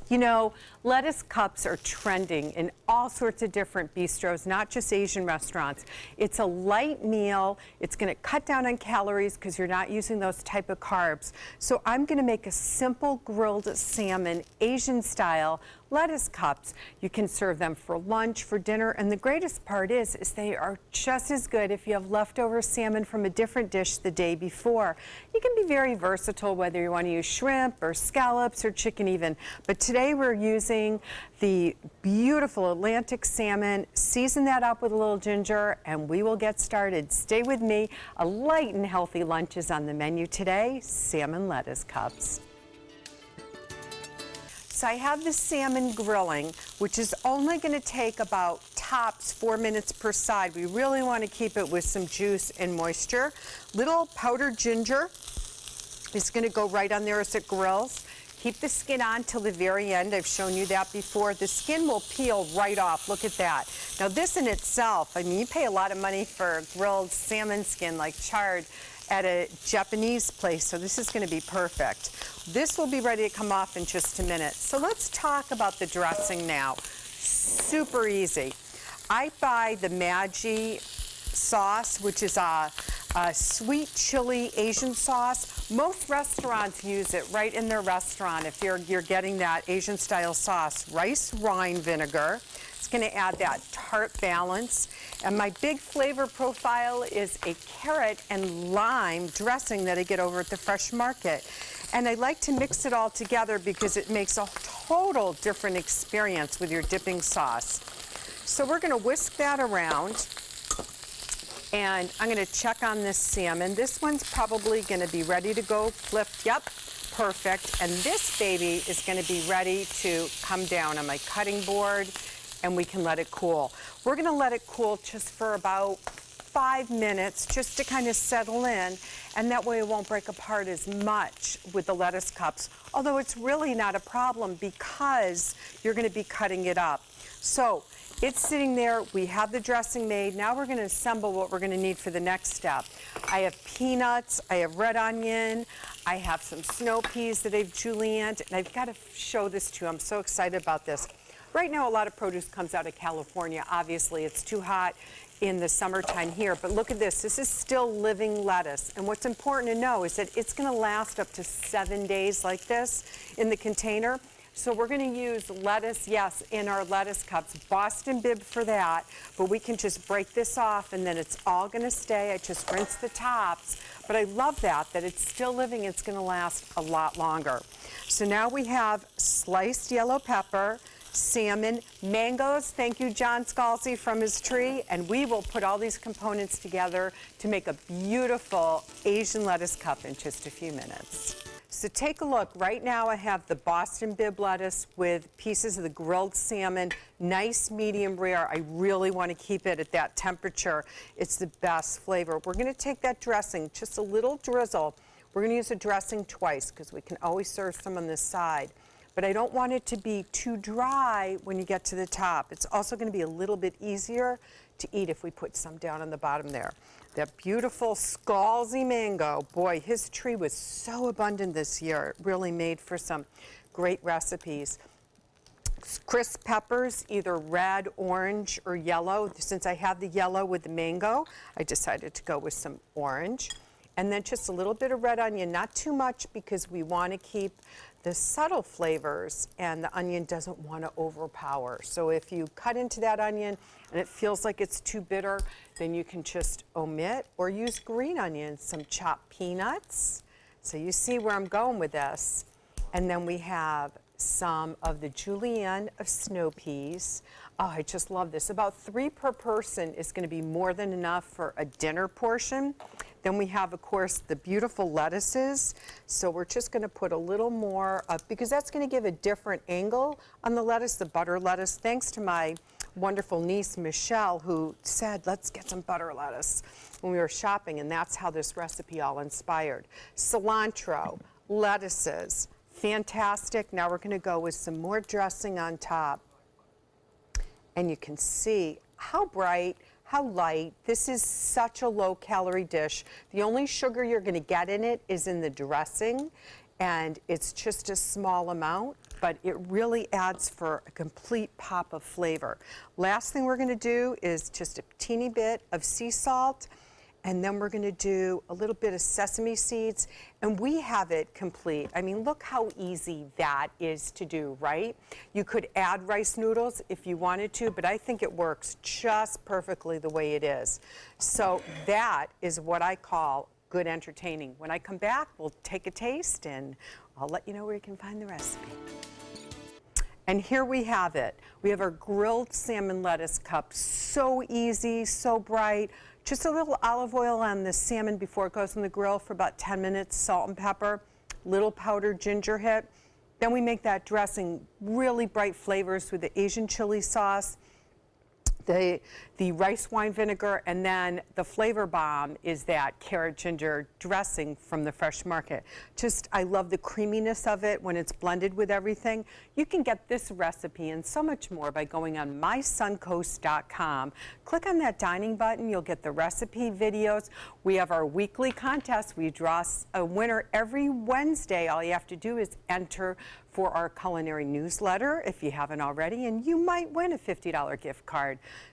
You know, lettuce cups are trending in all sorts of different bistros, not just Asian restaurants. It's a light meal. It's going to cut down on calories because you're not using those type of carbs. So I'm going to make a simple grilled salmon, Asian style, lettuce cups. You can serve them for lunch, for dinner, and the greatest part is they are just as good if you have leftover salmon from a different dish the day before. You can be very versatile, whether you want to use shrimp or scallops or chicken even. But today we're using the beautiful Atlantic salmon. Season that up with a little ginger and we will get started. Stay with me. A light and healthy lunch is on the menu today, salmon lettuce cups. So I have the salmon grilling, which is only going to take about tops 4 minutes per side. We really want to keep it with some juice and moisture. Little powdered ginger is going to go right on there as it grills. Keep the skin on till the very end. I've shown you that before. The skin will peel right off. Look at that. Now this in itself, I mean, you pay a lot of money for grilled salmon skin like charred at a Japanese place, so this is going to be perfect. This will be ready to come off in just a minute. So let's talk about the dressing now. Super easy. I buy the Maggi sauce, which is a sweet chili Asian sauce. Most restaurants use it right in their restaurant if you're getting that Asian style sauce. Rice wine vinegar. It's going to add that tart balance. And my big flavor profile is a carrot and lime dressing that I get over at the Fresh Market. And I like to mix it all together because it makes a total different experience with your dipping sauce. So we're going to whisk that around. And I'm going to check on this salmon. This one's probably going to be ready to go flipped. Yep, perfect. And this baby is going to be ready to come down on my cutting board, and we can let it cool. We're going to let it cool just for about 5 minutes just to kind of settle in, and that way it won't break apart as much with the lettuce cups, although it's really not a problem because you're going to be cutting it up. So it's sitting there. We have the dressing made. Now we're going to assemble what we're going to need for the next step. I have peanuts. I have red onion. I have some snow peas that I've julienned, and I've got to show this to you. I'm so excited about this. Right now, a lot of produce comes out of California. Obviously, it's too hot in the summertime here, but look at this. This is still living lettuce, and what's important to know is that it's going to last up to 7 days like this in the container. So we're going to use lettuce, yes, in our lettuce cups, Boston bib for that, but we can just break this off and then it's all going to stay. I just rinse the tops, but I love that it's still living. It's going to last a lot longer. So now we have sliced yellow pepper, salmon, mangoes, thank you John Scalzi from his tree, and we will put all these components together to make a beautiful Asian lettuce cup in just a few minutes. So take a look. Right now I have the Boston bib lettuce with pieces of the grilled salmon, nice medium rare. I really want to keep it at that temperature. It's the best flavor. We're going to take that dressing, just a little drizzle. We're going to use a dressing twice because we can always serve some on this side. But I don't want it to be too dry when you get to the top. It's also going to be a little bit easier to eat if we put some down on the bottom there. That beautiful Scalzi mango, boy, his tree was so abundant this year. It really made for some great recipes. Crisp peppers, either red, orange, or yellow. Since I have the yellow with the mango, I decided to go with some orange. And then just a little bit of red onion, not too much because we want to keep the subtle flavors and the onion doesn't want to overpower. So if you cut into that onion and it feels like it's too bitter, then you can just omit or use green onions, some chopped peanuts. So you see where I'm going with this. And then we have some of the julienne of snow peas. Oh, I just love this. About 3 per person is going to be more than enough for a dinner portion. Then we have, of course, the beautiful lettuces. So we're just going to put a little more up because that's going to give a different angle on the lettuce, the butter lettuce. Thanks to my wonderful niece, Michelle, who said, let's get some butter lettuce when we were shopping, and that's how this recipe all inspired. Cilantro, lettuces, fantastic. Now we're going to go with some more dressing on top. And you can see how bright, how light. This is such a low-calorie dish. The only sugar you're going to get in it is in the dressing, and it's just a small amount. but it really adds for a complete pop of flavor. Last thing we're going to do is just a teeny bit of sea salt, and then we're going to do a little bit of sesame seeds, and we have it complete. I mean, look how easy that is to do, right? You could add rice noodles if you wanted to, but I think it works just perfectly the way it is. So that is what I call good entertaining. When I come back, we'll take a taste, and I'll let you know where you can find the recipe. And here we have it. We have our grilled salmon lettuce cup. So easy, so bright. Just a little olive oil on the salmon before it goes in the grill for about 10 minutes, salt and pepper, little powdered ginger hit. Then we make that dressing really bright flavors with the Asian chili sauce, the rice wine vinegar, and then the flavor bomb is that carrot ginger dressing from the fresh market. Just, I love the creaminess of it when it's blended with everything. You can get this recipe and so much more by going on mysuncoast.com. Click on that dining button, you'll get the recipe videos. We have our weekly contest. We draw a winner every Wednesday. All you have to do is enter for our culinary newsletter if you haven't already, and you might win a $50 gift card.